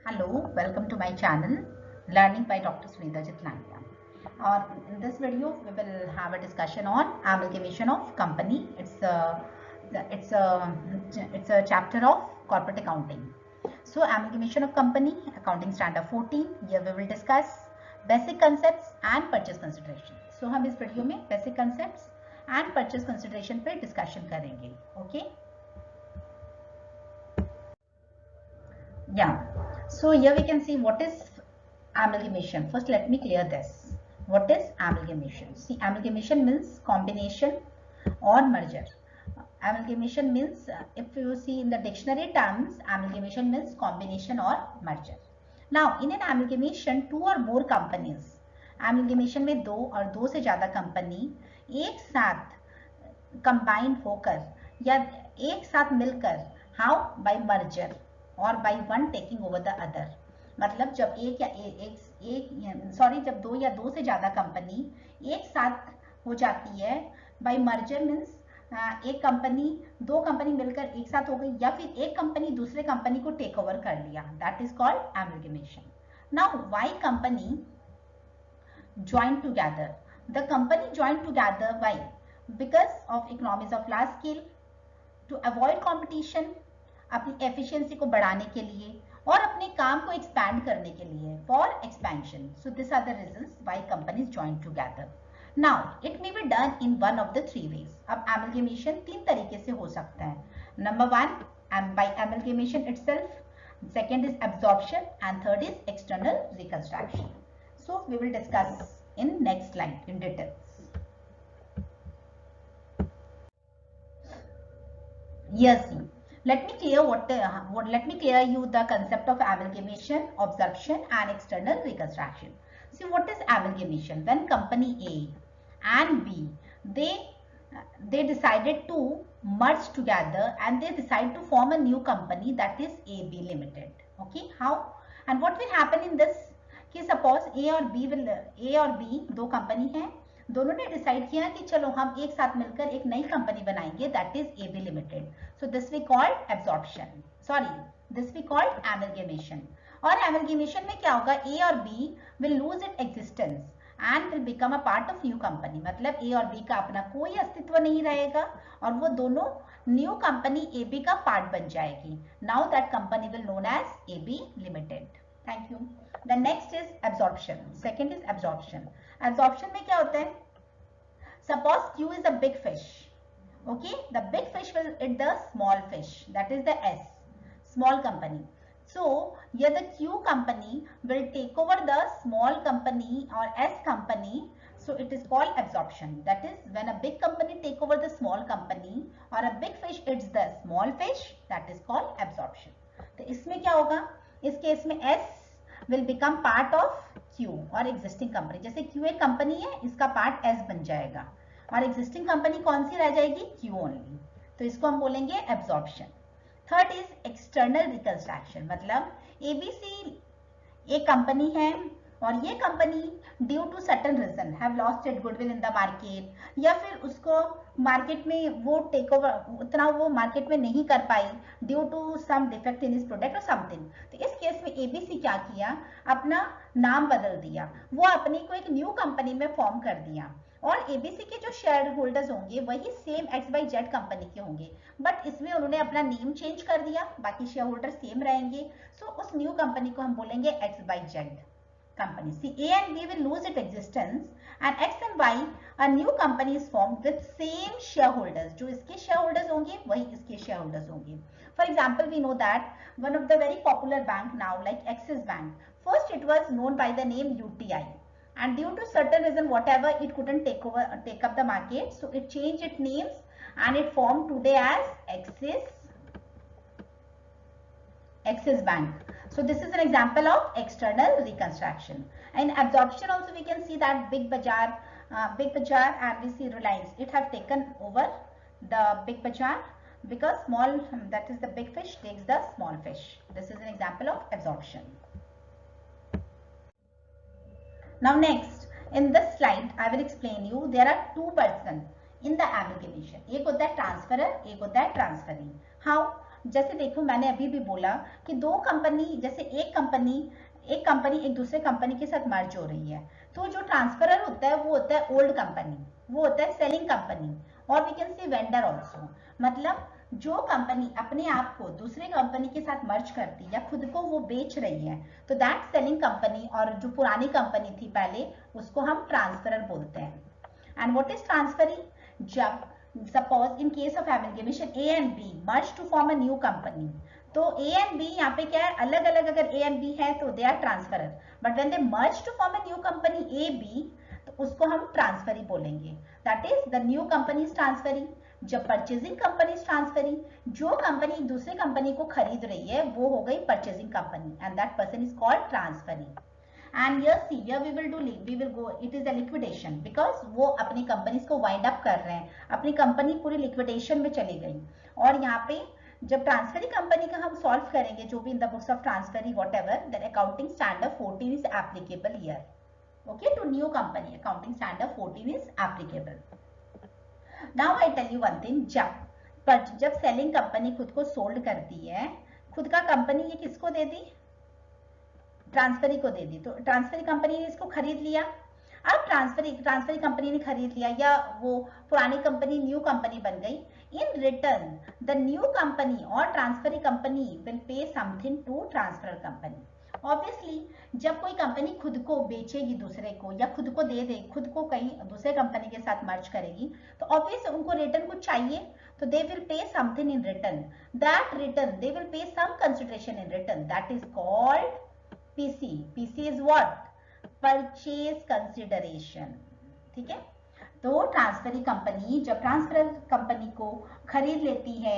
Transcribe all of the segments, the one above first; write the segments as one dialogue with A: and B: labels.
A: Hello, welcome to my channel Learning by Dr. Sunita Jitlangia. In this video, we will have a discussion on amalgamation of company. It's a chapter of corporate accounting. So amalgamation of company, accounting standard 14. Here we will discuss basic concepts and purchase consideration. So हम इस video में basic concepts and purchase consideration पे discussion करेंगे. Okay? Yeah. So here we can see what is amalgamation. First, let me clear this. What is amalgamation? See, amalgamation means combination or merger. Amalgamation means, if you see in the dictionary terms, amalgamation means combination or merger. Now, in an amalgamation, two or more companies, amalgamation में दो और दो से ज़्यादा company एक साथ combined होकर या एक साथ मिलकर, हाउ बाय मर्जर और by one taking over the other. मतलब जब जब दो या दो से ज्यादा कंपनी एक साथ हो जाती है, बाय मर्जर मीन्स एक कंपनी दो कंपनी मिलकर एक साथ हो गई या फिर एक कंपनी दूसरे कंपनी को टेक ओवर कर लिया, that is called amalgamation. Now why company joined together? The company joined together why? Because of economies of large scale, to avoid competition, अपनी efficiency को बढ़ाने के लिए और अपने काम को expand करने के लिए, for expansion. So these are the reasons why companies join together. Now it may be done in one of the three ways. अब amalgamation तीन तरीके से हो सकता है. Number one, by amalgamation itself. Second is absorption and third is external reconstruction. So we will discuss in next slide in details. Yes, let me clear you the concept of amalgamation, absorption and external reconstruction. See, what is amalgamation? When company A and B, they decided to merge together and they decide to form a new company, that is AB Limited. Okay, how and what will happen in this? कि suppose ए और B दो company है, दोनों ने decide किया कि चलो हम एक साथ मिलकर एक नई कंपनी बनाएंगे, that is AB limited. So this we called absorption, this we called amalgamation. और एमलगेमेशन में क्या होगा, ए और B will lose it existence and will become a part of new company. मतलब ए और बी का अपना कोई अस्तित्व नहीं रहेगा और वो दोनों न्यू कंपनी एबी का पार्ट बन जाएगी. Now that company will known as AB limited. Thank you. The next is absorption. Second is absorption. Absorption में क्या होता है? Suppose Q is a big fish. Okay, the big fish will eat the small fish. That is the S, small company. So here the Q company will take over the small company or S company. So it is called absorption. That is when a big company take over the small company or a big fish eats the small fish. That is called absorption. तो इसमें क्या होगा? इस case में S will become part of Q और existing company. जैसे Q एक company है, इसका पार्ट S बन जाएगा और existing कंपनी कौन सी रह जाएगी, Q only. तो इसको हम बोलेंगे absorption. Third is external reconstruction. मतलब ABC एक कंपनी है और ये company due to certain reason have lost it goodwill in the market, या फिर उसको मार्केट में वो टेक ओवर उतना वो मार्केट में नहीं कर पाई due to some defect in इस प्रोडक्ट और समथिंग. तो इस केस में एबीसी क्या किया, अपना नाम बदल दिया, वो अपने को एक न्यू कंपनी में फॉर्म कर दिया और एबीसी के जो शेयर होल्डर्स होंगे वही सेम XYZ कंपनी के होंगे, बट इसमें उन्होंने अपना नेम चेंज कर दिया, बाकी शेयर होल्डर सेम रहेंगे. सो उस न्यू कंपनी को हम बोलेंगे XYZ company. See, A and B will lose its existence and X and Y, a new company is formed with same shareholders. जो इसके shareholders होंगे वही इसके shareholders होंगे. For example, we know that one of the very popular bank now, like Axis Bank, first it was known by the name UTI, and due to certain reason whatever it couldn't take up the market, so it changed its names and it formed today as Axis Bank. So this is an example of external reconstruction. And absorption also we can see that Big Bazaar and we see Reliance, it have taken over the Big Bazaar because small, that is the big fish takes the small fish. This is an example of absorption. Now next, in this slide I will explain you there are two persons in the amalgamation. एक होता है transferor, एक होता है transferee. How? जैसे देखो मैंने अभी भी बोला कि दो कंपनी, जैसे एक कंपनी एक दूसरे कंपनी के साथ मर्ज हो रही है, तो जो ट्रांसफरर होता है वो होता है ओल्ड कंपनी, वो होता है सेलिंग कंपनी, और we can see vendor also. मतलब जो कंपनी अपने आप को दूसरे कंपनी के साथ मर्ज करती है या खुद को वो बेच रही है, तो दैट सेलिंग कंपनी, और जो पुरानी कंपनी थी पहले, उसको हम ट्रांसफरर बोलते हैं। And what is transferring? जब suppose in case of amalgamation A and B merge to form a new company, तो ए एंड बी यहाँ पे क्या है, अलग अलग अगर ए एंड बी है तो they are transferor, but when they merge to form a new company A B, तो उसको हम ट्रांसफरी बोलेंगे। That is the new company is transferring. जब परचेजिंग कंपनी इज ट्रांसफरिंग, जो कंपनी दूसरी कंपनी को खरीद रही है वो हो गई purchasing company, and that person is called transferee. And here see, here we will go, it is a liquidation, because वो अपनी कंपनीज को वाइंड अप कर रहे हैं, अपनी कंपनी पूरी लिक्विडेशन में चली गई। और यहाँ पे जब ट्रांसफरी कंपनी का हम सॉल्व करेंगे, जो भी in the books of transferee whatever, then accounting standard 14 is applicable here. Okay, to new company accounting standard 14 is applicable. Now I tell you one thing, जब सेलिंग कंपनी खुद को sold करती है, खुद का कंपनी ये किसको दे दी? Transferee को दे दी। तो ट्रांसफरी कंपनी ने इसको खरीद लिया। अब ट्रांसफरी कंपनी ने खरीद लिया, या वो पुरानी कंपनी न्यू कंपनी बन गई। In return the new company और transferee company will pay something to transfer company. Obviously जब कोई कंपनी खुद को बेचेगी दूसरे को, या खुद को दे दे, खुद को कहीं दूसरे कंपनी के साथ मर्ज करेगी, तो ऑब्वियसली उनको रिटर्न कुछ चाहिए, तो they will pay something in return. That return they will pay some consideration in return, that is called PC. PC is what? Purchase consideration. ठीक है, तो ट्रांसफरी कंपनी जब ट्रांसफर कंपनी को खरीद लेती है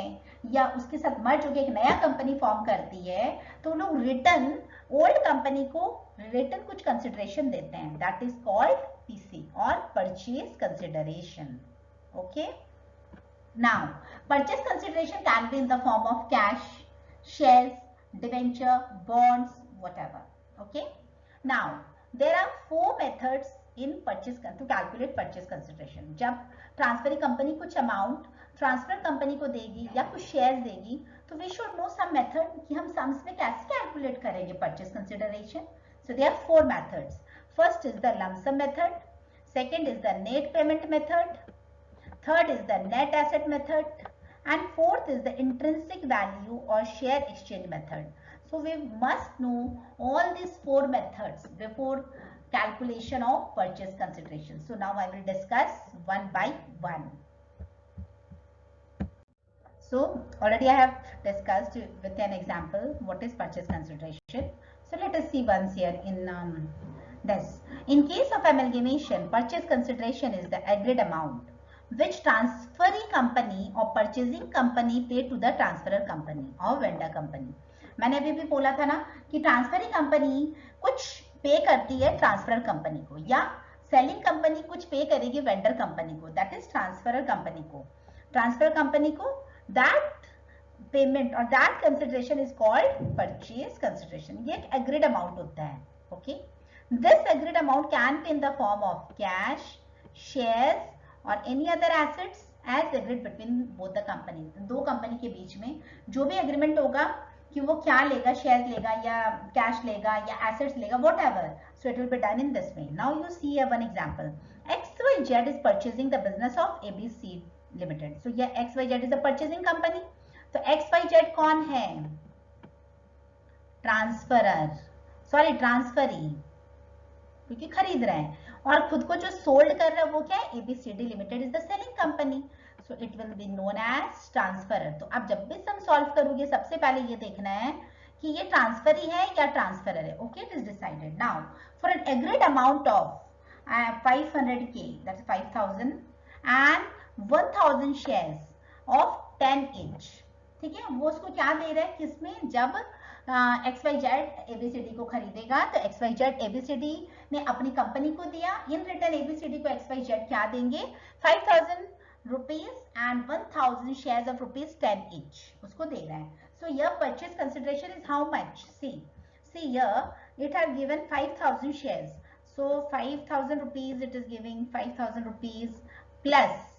A: या उसके साथ मर्ज होकर एक नया कंपनी फॉर्म करती है, तो लोग रिटर्न ओल्ड कंपनी को रिटर्न कुछ कंसिडरेशन देते हैं, दैट इज कॉल्ड PC और purchase consideration. Okay, now purchase consideration can be in the form of cash, shares, debenture, bonds, whatever. Okay, now there are 4 methods in purchase to calculate purchase consideration. जब transferee company कुछ amount transfer company को देगी या कुछ shares देगी, तो we should know some method कि हम सम्स में कैसे कैलकुलेट करेंगे purchase consideration. So there are 4 methods. First is the lump sum method, second is the net payment method, third is the net asset method, and fourth is the intrinsic value or share exchange method. So we must know all these 4 methods before calculation of purchase consideration. So now I will discuss one by one. So already I have discussed with an example what is purchase consideration. So let us see once here in this. In case of amalgamation, purchase consideration is the agreed amount which transferee company or purchasing company pay to the transferor company or vendor company. मैंने अभी भी बोला था ना कि transferee company कुछ पे करती है ट्रांसफरर कंपनी को, या सेलिंग कंपनी कुछ पे करेगी वेंडर कंपनी को, दैट इज ट्रांसफरर कंपनी को, ट्रांसफर कंपनी को। दैट पेमेंट और that consideration is called purchase consideration. ये एक एग्रीड अमाउंट होता है। Okay, this agreed amount can be in the form of cash, shares or any other assets as agreed between both the company. दो company के बीच में जो भी एग्रीमेंट होगा कि वो क्या लेगा, शेयर लेगा या कैश लेगा या एसेट्स लेगा, whatever, so it will be done in this way. Now you see one example, XYZ is purchasing the business of ABC limited. So ये XYZ is a purchasing company. तो XYZ कौन है? Transferor, sorry transferee, क्योंकि खरीद रहे हैं, और खुद को जो सोल्ड कर रहा है वो क्या है? ABCD limited is the selling company, so it will be known as transferor. तो आप जब भी सम सॉल्व करोगे सबसे पहले ये देखना है कि ये ट्रांसफरी है या ट्रांसफरर है। Okay, it is decided. Now for an agreed amount of 500K, that is 5000, and 1000 shares of 10 each, ठीक है, वो उसको क्या दे रहा है, किसमें? जब XYZ ABCD को खरीदेगा तो XYZ ABCD ने अपनी कंपनी को दिया, इन रिटर्न ABCD को XYZ क्या देंगे? 5000 rupees and 1000 shares of rupees 10 each, उसको दे रहा है। So your purchase consideration is how much? See here it have given 5000 shares, so 5000 rupees it is giving 5000 rupees plus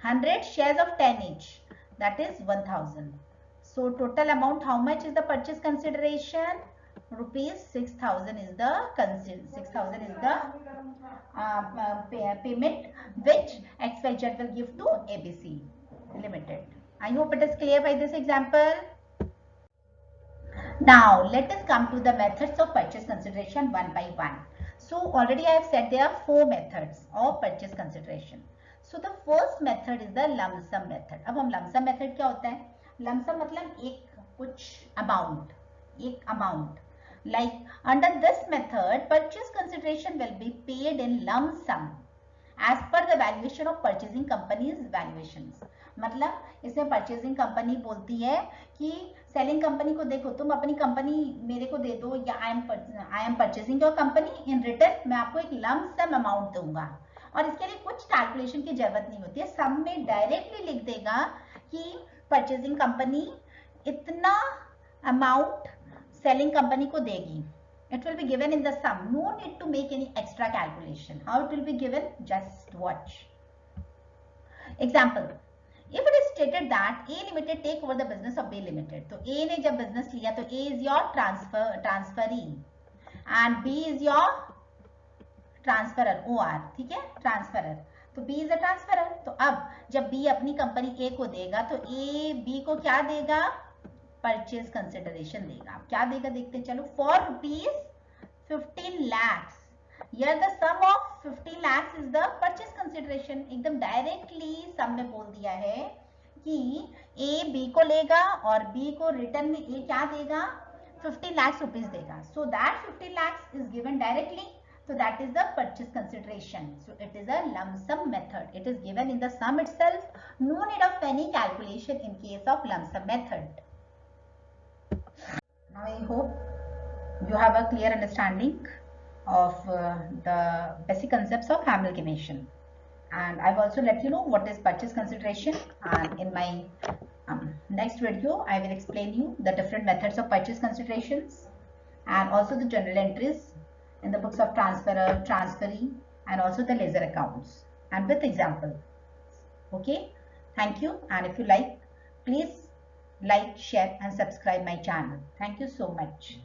A: 100 shares of 10 each, that is 1000. So total amount, how much is the purchase consideration? Rupees 6,000 is the payment which XYZ will give to ABC Limited. I hope it is clear by this example. Now let us come to the methods of purchase consideration one by one. So already I have said there are 4 methods of purchase consideration. So the first method is the lump sum method. अब हम lump sum method क्या होता है? Lump sum मतलब एक amount. Like under this method, purchase consideration will be paid in lump sum as per the valuation of purchasing company's valuations. मतलब इसमें purchasing company बोलती है कि सेलिंग कंपनी को देखो, तुम अपनी कंपनी मेरे को दे दो, या I am purchasing your company, in return मैं आपको एक लम्प सम अमाउंट दूंगा, और इसके लिए कुछ कैलकुलेशन की जरूरत नहीं होती है, सम में डायरेक्टली लिख देगा कि परचेजिंग कंपनी इतना अमाउंट सेलिंग कंपनी को देगी. It will be given in the sum. No need to make any extra calculation. How it will be given? Just watch. Example. If it is stated that A Limited take over the business of B Limited, तो A ने जब business लिया तो A is your transferee and B is your transferer, OR, ठीक है, transferer. तो B is a transferer. तो अब जब B अपनी कंपनी A को देगा तो A B को क्या देगा? Purchase consideration देगा. अब क्या देगा देखते चलो. For rupees 15 lakhs. Here the sum of 15 lakhs is the purchase consideration. एकदम डायरेक्टली सम में बोल दिया है कि A B को लेगा और B को रिटर्न में A क्या देगा? 15 lakhs rupees देगा. So that 15 lakhs is given directly. So that is the purchase consideration. So it is a lump sum method. It is given in the sum itself. No need of any calculation in case of lump sum method. Now I hope you have a clear understanding of the basic concepts of amalgamation, and I've also let you know what is purchase consideration, and in my next video I will explain you the different methods of purchase considerations and also the journal entries in the books of transferer, transferee, and also the ledger accounts, and with example. Okay, thank you, and if you like, please like, share and subscribe my channel. Thank you so much.